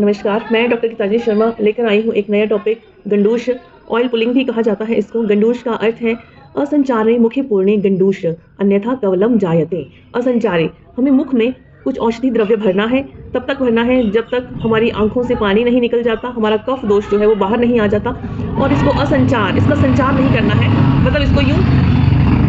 नमस्कार, मैं डॉक्टर गीतांजलि शर्मा लेकर आई हूँ एक नया टॉपिक गंडूश। ऑयल पुलिंग भी कहा जाता है इसको। गंडूश का अर्थ है असंचारे मुखे पूर्णे गंडूश अन्यथा कवलम जायते। असंचारे हमें मुख में कुछ औषधि द्रव्य भरना है, तब तक भरना है जब तक हमारी आंखों से पानी नहीं निकल जाता, हमारा कफ दोष जो है वो बाहर नहीं आ जाता। और इसको असंचार, इसका संचार नहीं करना है, मतलब इसको यूं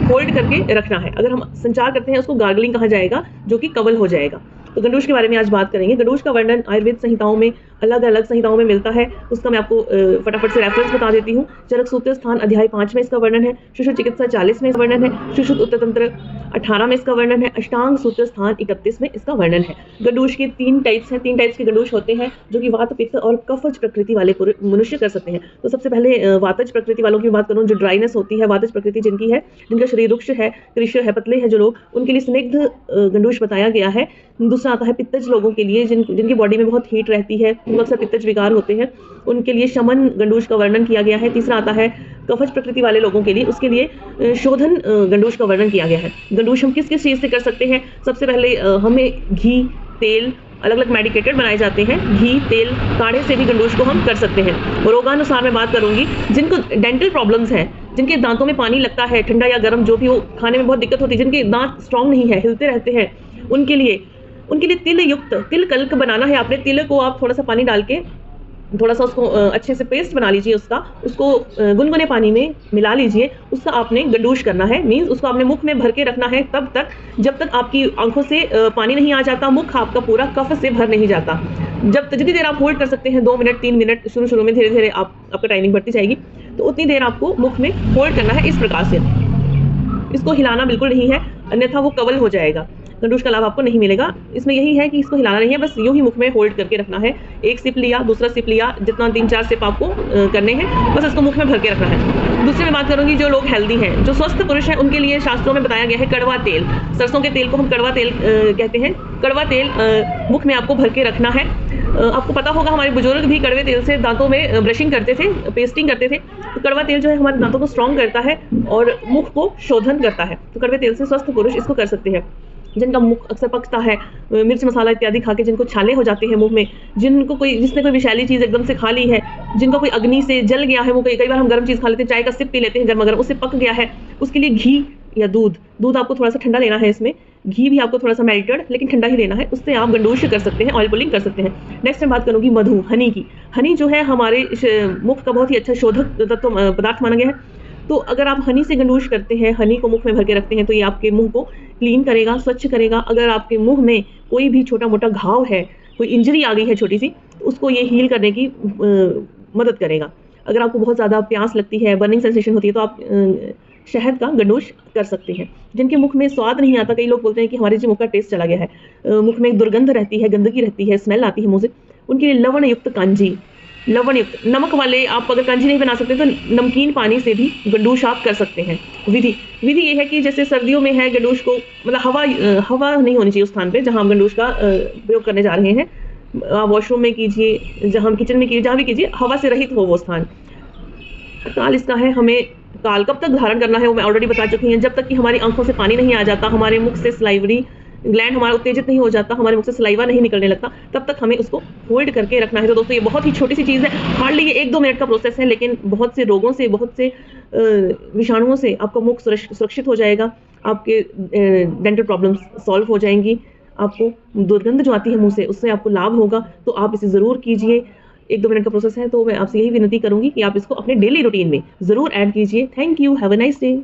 होल्ड करके रखना है। अगर हम संचार करते हैं उसको गार्गलिंग कहा जाएगा, जो कि कवल हो जाएगा। तो गंडूश के बारे में आज बात करेंगे। गंडूश का वर्णन आयुर्वेद संहिताओं में अलग अलग संहिताओं में मिलता है, उसका मैं आपको फटाफट से रेफरेंस बता देती हूँ। चरक सूत्र स्थान अध्याय 5 में इसका वर्णन है, शिशु चिकित्सा 40 में इसका वर्णन है, शिशु उत्तरतंत्र 18 में इसका वर्णन है, अष्टांग सूत्र स्थान 31 में इसका वर्णन है। गंडूश के 3 टाइप्स हैं, 3 टाइप्स के गंडूश होते हैं जो कि वात पित्त और कफज प्रकृति वाले मनुष्य कर सकते हैं। तो सबसे पहले वातज प्रकृति वालों की बात करूँ, जो ड्राइनेस होती है, वातज प्रकृति जिनकी है, जिनका शरीर रुक्ष है, कृष्ण है, पतले हैं जो लोग, उनके लिए स्निग्ध गंडूश बताया गया है। दूसरा आता है पित्तज लोगों के लिए, जिनकी बॉडी में बहुत हीट रहती है, अक्सर पित्तज विकार होते हैं, उनके लिए शमन गंडूश का वर्णन किया गया है। तीसरा आता है कफज प्रकृति वाले लोगों के लिए, उसके लिए शोधन गंडूश का वर्णन किया गया है। गंडूश हम किस किस चीज़ से कर सकते हैं? सबसे पहले हमें घी, तेल, अलग अलग मेडिकेटेड बनाए जाते हैं, घी, तेल, काढ़े से भी गंडूश को हम कर सकते हैं। रोगानुसार मैं बात करूंगी, जिनको डेंटल प्रॉब्लम्स हैं, जिनके दांतों में पानी लगता है, ठंडा या गर्म जो भी हो, खाने में बहुत दिक्कत होती है, जिनके दांत स्ट्रांग नहीं है, हिलते रहते हैं, उनके लिए तिल युक्त तिल कल्क बनाना है। आपने तिल को आप थोड़ा सा पानी डाल के थोड़ा सा उसको अच्छे से पेस्ट बना लीजिए, उसको गुनगुने पानी में मिला लीजिए, उसका आपने गंडूश करना है। मीन्स उसको आपने मुख में भर के रखना है तब तक जब तक आपकी आंखों से पानी नहीं आ जाता, मुख आपका पूरा कफ से भर नहीं जाता। जितनी देर आप होल्ड कर सकते हैं, 2 मिनट 3 मिनट, शुरू में धीरे धीरे आपका टाइमिंग बढ़ती जाएगी, तो उतनी देर आपको मुख में होल्ड करना है। इस प्रकार से इसको हिलाना बिल्कुल नहीं है, अन्यथा वो कवल हो जाएगा, गंडूश का लाभ आपको नहीं मिलेगा। इसमें यही है कि इसको हिलाना नहीं है, बस यूं ही मुख में होल्ड करके रखना है। एक सिप लिया, दूसरा सिप लिया, जितना 3-4 सिप आपको करने हैं, बस इसको मुख में भर के रखना है। दूसरी मैं बात करूंगी, जो लोग हेल्दी हैं, जो स्वस्थ पुरुष हैं, उनके लिए शास्त्रों में बताया गया है कड़वा तेल, सरसों के तेल को हम कड़वा तेल कहते हैं। कड़वा तेल मुख में आपको भर के रखना है। आपको पता होगा हमारे बुजुर्ग भी कड़वे तेल से दांतों में ब्रशिंग करते थे, पेस्टिंग करते थे। तो कड़वा तेल जो है हमारे दांतों को स्ट्रॉन्ग करता है और मुख को शोधन करता है। तो कड़वे तेल से स्वस्थ पुरुष इसको कर सकते हैं। जिनका मुख अक्सर पकता है, मिर्च मसाला इत्यादि खा के जिनको छाले हो जाते हैं मुंह में, जिसने कोई विषैली चीज़ एकदम से खा ली है, जिनको कोई अग्नि से जल गया है, वो कई बार हम गर्म चीज़ खा लेते हैं, चाय का सिप पी लेते हैं गर्मा गर्म, उससे पक गया है, उसके लिए घी या दूध आपको थोड़ा सा ठंडा लेना है। इसमें घी भी आपको थोड़ा सा मेल्टेड लेकिन ठंडा ही लेना है, उससे आप गंडूश कर सकते हैं, ऑयल पुलिंग कर सकते हैं। नेक्स्ट मैं बात करूँगी मधु, हनी की। हनी जो है हमारे मुख का बहुत ही अच्छा शोधक तत्व पदार्थ माना गया है। तो अगर आप हनी से गंडूश करते हैं, हनी को मुख में भर के रखते हैं, तो ये आपके मुंह को क्लीन करेगा, स्वच्छ करेगा। अगर आपके मुंह में कोई भी छोटा मोटा घाव है, कोई इंजरी आ गई है छोटी सी, तो उसको ये हील करने की मदद करेगा। अगर आपको बहुत ज़्यादा प्यास लगती है, बर्निंग सेंसेशन होती है, तो आप शहद का गंडूश कर सकते हैं। जिनके मुख में स्वाद नहीं आता, कई लोग बोलते हैं कि हमारे जो मुख का टेस्ट चला गया है, मुख में दुर्गंध रहती है, गंदगी रहती है, स्मेल आती है मुँह से, उनके लिए लवण युक्त कांजी, लवण युक्त नमक वाले, आप अगर कांजी नहीं बना सकते तो नमकीन पानी से भी गंडूश आप कर सकते हैं। विधि ये है कि जैसे सर्दियों में है, गंडूश को मतलब हवा नहीं होनी चाहिए उस स्थान पे जहां हम गंडूश का प्रयोग करने जा रहे हैं। आप वॉशरूम में कीजिए, जहां हम किचन में कीजिए, जहां भी कीजिए, हवा से रहित हो वो स्थान। काल इसका है, हमें काल कब तक धारण करना है वो मैं ऑलरेडी बता चुकी हूँ। जब तक कि हमारी आंखों से पानी नहीं आ जाता, हमारे मुख से सलाइवरी ग्लैंड हमारा उत्तेजित नहीं हो जाता, हमारे मुख से सलाइवा नहीं निकलने लगता, तब तक हमें उसको होल्ड करके रखना है। तो दोस्तों ये बहुत ही छोटी सी चीज़ है, हार्डली ये 1-2 मिनट का प्रोसेस है, लेकिन बहुत से रोगों से, बहुत से विषाणुओं से आपका मुख सुरक्षित हो जाएगा, आपके डेंटल प्रॉब्लम्स सॉल्व हो जाएंगी, आपको दुर्गंध जो आती है मुँह से उससे आपको लाभ होगा। तो आप इसे ज़रूर कीजिए। 1-2 मिनट का प्रोसेस है, तो मैं आपसे यही विनती करूँगी कि आप इसको अपने डेली रूटीन में ज़रूर ऐड कीजिए। Thank you, have a nice day.